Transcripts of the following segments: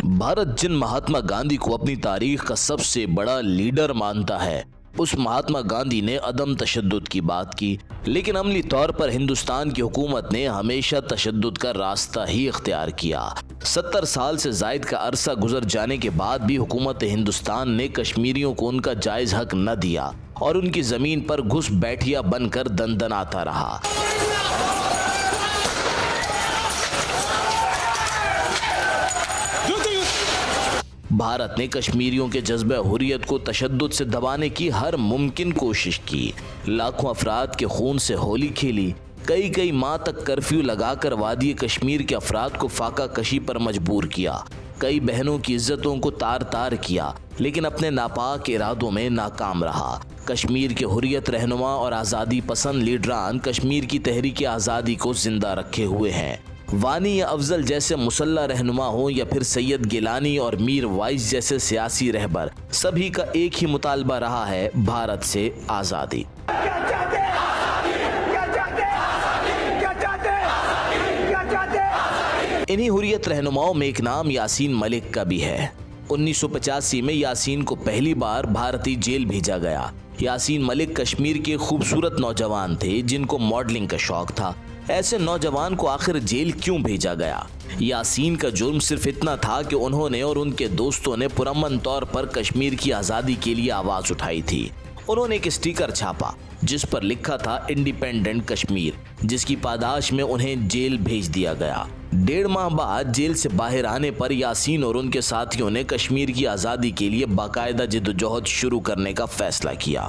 بھارت جن مہاتما گاندھی کو اپنی تاریخ کا سب سے بڑا لیڈر مانتا ہے، اس مہاتما گاندھی نے عدم تشدد کی بات کی، لیکن عملی طور پر ہندوستان کی حکومت نے ہمیشہ تشدد کا راستہ ہی اختیار کیا۔ 70 سال سے زائد کا عرصہ گزر جانے کے بعد بھی حکومت ہندوستان نے کشمیریوں کو ان کا جائز حق نہ دیا اور ان کی زمین پر گھس بیٹھیا بن کر دندناتا رہا۔ بھارت نے کشمیریوں کے جذبہ حریت کو تشدد سے دبانے کی ہر ممکن کوشش کی، لاکھوں افراد کے خون سے ہولی کھیلی، کئی ماہ تک کرفیو لگا کر وادی کشمیر کے افراد کو فاقہ کشی پر مجبور کیا، کئی بہنوں کی عزتوں کو تار تار کیا، لیکن اپنے ناپاک ارادوں میں ناکام رہا۔ کشمیر کے حریت رہنما اور آزادی پسند لیڈران کشمیر کی تحریک آزادی کو زندہ رکھے ہوئے ہیں۔ وانی یا افضل جیسے مسلح رہنما ہوں یا پھر سید گیلانی اور میر وائس جیسے سیاسی رہبر، سبھی کا ایک ہی مطالبہ رہا ہے: بھارت سے آزادی۔ انہی حریت رہنماؤں میں ایک نام یاسین ملک کا بھی ہے۔ 1985 میں یاسین کو پہلی بار بھارتی جیل بھیجا گیا۔ یاسین ملک کشمیر کے خوبصورت نوجوان تھے جن کو ماڈلنگ کا شوق تھا۔ ایسے نوجوان کو آخر جیل کیوں بھیجا گیا؟ یاسین کا جرم صرف اتنا تھا کہ انہوں نے اور ان کے دوستوں نے پرامن طور پر کشمیر کی آزادی کے لیے آواز اٹھائی تھی۔ انہوں نے ایک اسٹیکر چھاپا جس پر لکھا تھا انڈیپینڈنٹ کشمیر، جس کی پاداش میں انہیں جیل بھیج دیا گیا۔ 1.5 ماہ بعد جیل سے باہر آنے پر یاسین اور ان کے ساتھیوں نے کشمیر کی آزادی کے لیے باقاعدہ جدوجہد شروع کرنے کا فیصلہ کیا۔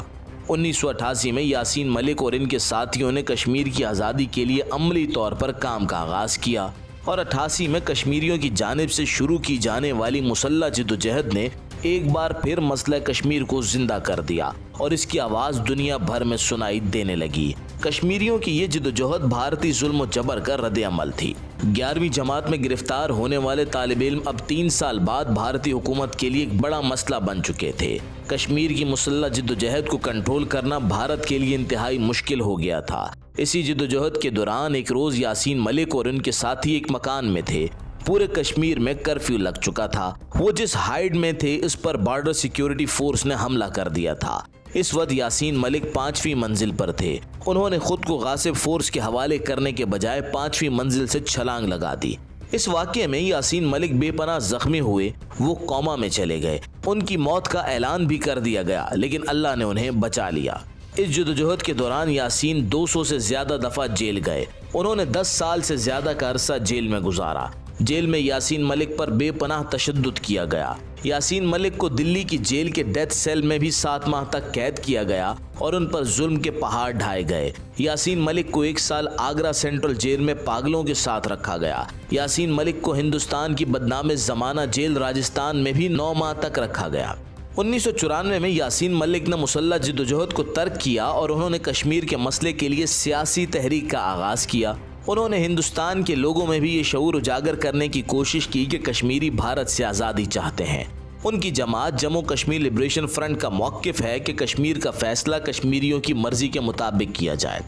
1988 میں یاسین ملک اور ان کے ساتھیوں نے کشمیر کی آزادی کے لیے عملی طور پر کام کا آغاز کیا، اور 88 میں کشمیریوں کی جانب سے شروع کی جانے والی مسلح جدوجہد نے ایک بار پھر مسئلہ کشمیر کو زندہ کر دیا اور اس کی آواز دنیا بھر میں سنائی دینے لگی۔ کشمیریوں کی یہ جدوجہد بھارتی ظلم و جبر کا رد عمل تھی۔ 11ویں جماعت میں گرفتار ہونے والے طالب علم اب 3 سال بعد بھارتی حکومت کے لیے ایک بڑا مسئلہ بن چکے تھے۔ کشمیر کی مسلح جدوجہد کو کنٹرول کرنا بھارت کے لیے انتہائی مشکل ہو گیا تھا۔ اسی جدوجہد کے دوران ایک روز یاسین ملک اور ان کے ساتھی ایک مکان میں تھے۔ پورے کشمیر میں کرفیو لگ چکا تھا۔ وہ جس ہائیڈ میں تھے اس پر بارڈر سیکیورٹی فورس نے حملہ کر دیا تھا۔ اس وقت یاسین ملک 5ویں منزل پر تھے۔ انہوں نے خود کو غاصب فورس کے حوالے کرنے کے بجائے 5ویں منزل سے چھلانگ لگا دی۔ اس واقعے میں یاسین ملک بے پناہ زخمی ہوئے، وہ کوما میں چلے گئے۔ ان کی موت کا اعلان بھی کر دیا گیا، لیکن اللہ نے انہیں بچا لیا۔ اس جدوجہد کے دوران یاسین 200 سے زیادہ دفعہ جیل گئے۔ انہوں نے 10 سال سے زیادہ کا عرصہ جیل میں گزارا۔ جیل میں یاسین ملک پر بے پناہ تشدد کیا گیا۔ یاسین ملک کو دلی کی جیل کے ڈیتھ سیل میں بھی 7 ماہ تک قید کیا گیا اور ان پر ظلم کے پہاڑ ڈھائے گئے۔ یاسین ملک کو 1 سال آگرہ سینٹرل جیل میں پاگلوں کے ساتھ رکھا گیا۔ یاسین ملک کو ہندوستان کی بدنام زمانہ جیل راجستھان میں بھی 9 ماہ تک رکھا گیا۔ 1994 میں یاسین ملک نے مسلح جدوجہد کو ترک کیا اور انہوں نے کشمیر کے مسئلے کے لیے سیاسی تحریک کا آغاز کیا۔ انہوں نے ہندوستان کے لوگوں میں بھی یہ شعور اجاگر کرنے کی کوشش کی کہ کشمیری بھارت سے آزادی چاہتے ہیں۔ ان کی جماعت جموں کشمیر لبریشن فرنٹ کا موقف ہے کہ کشمیر کا فیصلہ کشمیریوں کی مرضی کے مطابق کیا جائے۔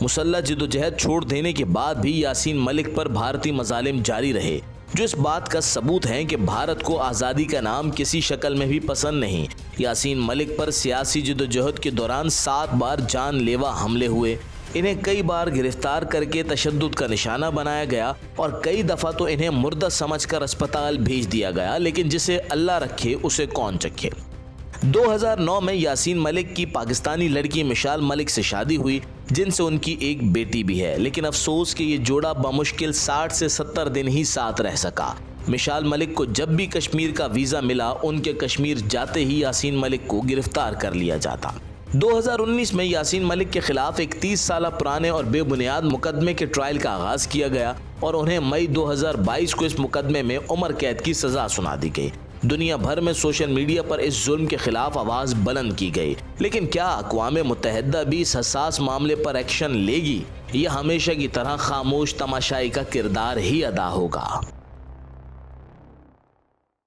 مسلح جدوجہد چھوڑ دینے کے بعد بھی یاسین ملک پر بھارتی مظالم جاری رہے، جو اس بات کا ثبوت ہے کہ بھارت کو آزادی کا نام کسی شکل میں بھی پسند نہیں۔ یاسین ملک پر سیاسی جدوجہد کے دوران 7 بار جان لیوا حملے ہوئے۔ انہیں کئی بار گرفتار کر کے تشدد کا نشانہ بنایا گیا اور کئی دفعہ تو انہیں مردہ سمجھ کر اسپتال بھیج دیا گیا، لیکن جسے اللہ رکھے اسے کون چکھے۔ 2009 میں یاسین ملک کی پاکستانی لڑکی مشال ملک سے شادی ہوئی، جن سے ان کی ایک بیٹی بھی ہے، لیکن افسوس کہ یہ جوڑا بمشکل 60 سے 70 دن ہی ساتھ رہ سکا۔ مشال ملک کو جب بھی کشمیر کا ویزا ملا، ان کے کشمیر جاتے ہی یاسین ملک کو گرفتار کر لیا جاتا۔ 2019 میں یاسین ملک کے خلاف ایک 30 سالہ پرانے اور بے بنیاد مقدمے کے ٹرائل کا آغاز کیا گیا اور انہیں مئی 2022 کو اس مقدمے میں عمر قید کی سزا سنا دی گئی۔ دنیا بھر میں سوشل میڈیا پر اس ظلم کے خلاف آواز بلند کی گئی، لیکن کیا اقوام متحدہ بھی اس حساس معاملے پر ایکشن لے گی؟ یہ ہمیشہ کی طرح خاموش تماشائی کا کردار ہی ادا ہوگا۔